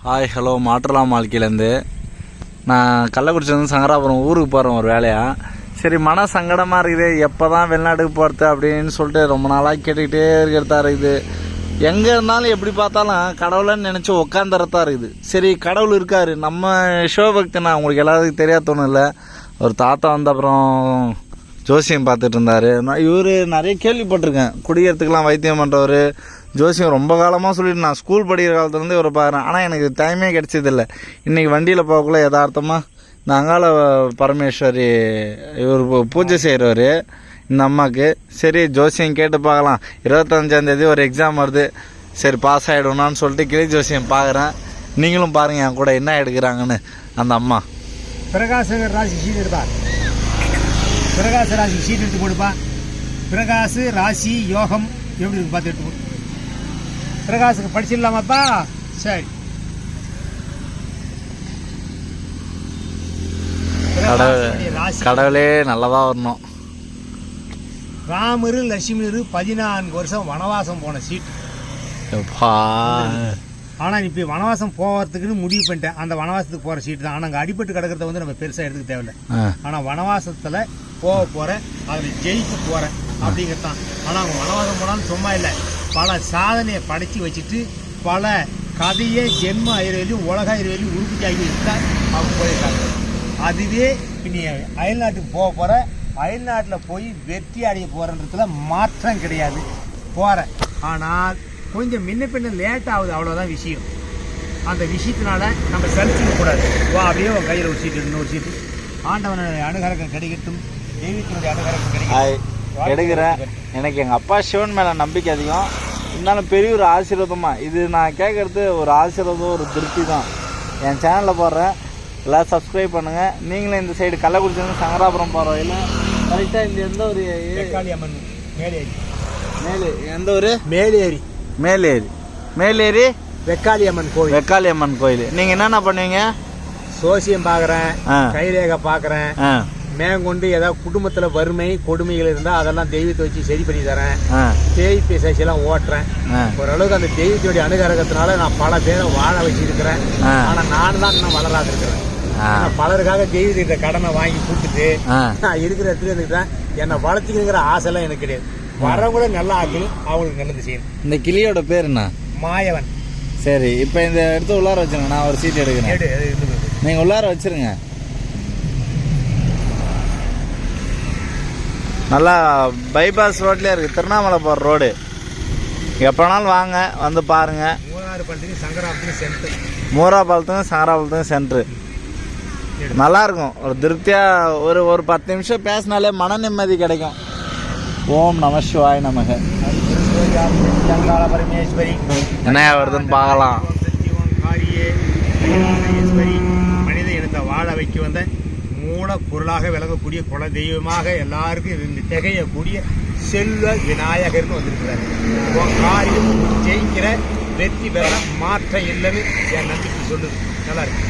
Hi hello மாற்றலாம் வாழ்க்கையிலேருந்து நான் கள்ளக்குறிச்சிலேருந்து சங்கராபுரம் ஊருக்கு போகிறேன் ஒரு வேலையாக. சரி, மன சங்கடமாக இருக்குது, எப்போ தான் வெளிநாட்டுக்கு போகிறது அப்படின்னு சொல்லிட்டு ரொம்ப நாளாக கேட்டுக்கிட்டே இருக்கிறதா இருக்குது. எங்கே இருந்தாலும் எப்படி பார்த்தாலும் கடவுளைன்னு நினச்சி உக்காந்துறதா இருக்குது. சரி, கடவுள் இருக்கார், நம்ம சிவபக்தி நான் உங்களுக்கு எல்லாத்துக்கும் தெரியாத தோணும் இல்லை. ஒரு தாத்தா வந்து அப்புறம் ஜோசியம் பார்த்துட்டு இருந்தார். இவர் நிறைய கேள்விப்பட்டிருக்கேன், குடிக்கிறதுக்கெலாம் வைத்தியம் பண்ணுறவர். ஜோசியம் ரொம்ப காலமாக சொல்லிட்டு நான் ஸ்கூல் படிக்கிற காலத்துலேருந்து இவரை பார்க்குறேன். ஆனால் எனக்கு டைமே கிடைச்சதில்லை. இன்றைக்கி வண்டியில் போகக்குள்ள யதார்த்தமாக இந்த அங்காள பரமேஸ்வரி இவர் பூஜை செய்கிறவர் இந்த அம்மாவுக்கு. சரி, ஜோசியம் கேட்டு பார்க்கலாம், 25ஆந்தேதி ஒரு எக்ஸாம் வருது, சரி பாஸ் ஆகிடுவோம்னான்னு சொல்லிட்டு கிளி ஜோசியம் பார்க்குறேன். நீங்களும் பாருங்கள் என் கூட என்ன எடுக்கிறாங்கன்னு. அந்த அம்மா பிரகாச ராசி சீட் எடுப்பா, பிரகாச ராசி சீட் எடுத்து போடுப்பா. பிரகாசு ராசி யோகம் எப்படி இருக்கு பார்த்து எடுத்து போடு. பிரகாசுக்கு படிச்சிடலாமாப்பா? சரி, கடவுளே நல்லதா வரணும். ராமரு லட்சுமிரு 14 வருஷம் வனவாசம் போன சீட். ஆனால் இப்போ வனவாசம் போகிறதுக்குன்னு முடிவு பண்ணிட்டேன். அந்த வனவாசத்துக்கு போகிற சீட்டு தான். ஆனால் அங்கே அடிபட்டு கிடக்கிறத வந்து நம்ம பெருசாக எடுத்துக்க தேவையில்லை. ஆனால் வனவாசத்தில் போக போகிறேன், அதில் ஜெயிக்க போகிறேன் அப்படிங்கிறது தான். ஆனால் அவங்க வனவாசம் போனாலும் சும்மா இல்லை, பல சாதனையை படைச்சி வச்சுட்டு பல கதையை ஜென்ம ஐரவேலையும் உலக ஐரவேலையும் உறுதியாகி வச்சுட்டா அவங்க போயிருக்காங்க. அதுவே இனி அயல்நாட்டுக்கு போக போகிற, அயல்நாட்டில் போய் வெற்றி அடைய போகிறன்றதுல மாற்றம் கிடையாது. போகிறேன், ஆனால் கொஞ்சம் முன்ன பின்ன லேட் ஆகுது, அவ்வளோதான் விஷயம். அந்த விஷயத்தினால நம்ம சலிச்சுக்க கூடாது. வா, அப்படியே உன் கையில் ஒரு சீட்டு, இன்னொரு சீட்டு. ஆண்டவனுடைய அனுகரகம் கிடைக்கட்டும், தெய்வத்தினுடைய அனுகரகம் கிடைக்கட்டும். எடுக்கிறேன். எனக்கு எங்கள் அப்பா சிவன் மேலே நம்பிக்கை அதிகம், இருந்தாலும் பெரிய ஒரு ஆசீர்வாதமாக இது நான் கேட்குறது ஒரு ஆசீர்வாதம், ஒரு திருப்தி தான். என் சேனலில் போடுறேன், எல்லோரும் சப்ஸ்கிரைப் பண்ணுங்கள். நீங்களும் இந்த சைடு கள்ளக்குறிச்சிலேருந்து சங்கராபுரம் போகிற வகையில் கரெக்டாக இந்த எந்த ஒரு அம்மன் மேலேரி, எந்த ஒரு மேலேரி வெக்காளி அம்மன் கோயில். வெக்காளி அம்மன் கோயில். நீங்கள் என்னென்ன பண்ணுவீங்க? சோசியம் பார்க்குறேன், கைரேகை பார்க்குறேன், மேற்கொண்டு ஏதாவது குடும்பத்தில் வறுமை கொடுமைகள் இருந்தால் அதெல்லாம் தெய்வத்தை வச்சு சரி பண்ணி தரேன். பேய் பேசெல்லாம் ஓட்டுறேன். ஓரளவுக்கு அந்த தெய்வத்துடைய அனுகரகத்தினால நான் பல பேரை வாழ வச்சிருக்கிறேன். ஆனால் நான் தான் இன்னும் வளராது இருக்கிறேன். பலருக்காக தெய்வத்திட்ட கடனை வாங்கி கொடுத்துட்டு நான் இருக்கிற இடத்துல இருந்துக்கிட்டேன். என்னை வளர்த்திக்கிற ஆசைலாம் எனக்கு கிடையாது. வரவங்கள நல்லா ஆக்கணும், அவங்களுக்கு நல்லது செய்யணும். இந்த கிளியோட பேர் என்ன? மாயவன். சரி, இப்போ இந்த இடத்த உள்ளார வச்சுருங்க, நான் ஒரு சீட் எடுக்கிறேன். நீங்கள் உள்ளார வச்சுருங்க. நல்லா பைபாஸ் ரோட்லேயே இருக்குது, திருவண்ணாமலை போகிற ரோடு. எப்போனாலும் வாங்க, வந்து பாருங்கள். மூராபாலத்துக்கும் சங்கராபாலத்துக்கும் சென்ட்ரு நல்லாயிருக்கும். ஒரு திருப்தியாக ஒரு 10 நிமிஷம் பேசினாலே மன நிம்மதி கிடைக்கும். ஓம் நம சிவாய நமக. என்ன வருதுன்னு பார்க்கலாம். மனித இனத்தை வாழ வைக்க வந்த மூல பொருளாக விளங்கக்கூடிய குல தெய்வமாக எல்லாருக்கும் இருந்து திகையக்கூடிய செல்வ விநாயகர்னு வந்திருக்கிறார். காரியம் ஜெயிக்கிற வெற்றி பெற மாற்றம் இல்லைன்னு என் நம்பிக்கை சொல்லுது. நல்லா இருக்கு.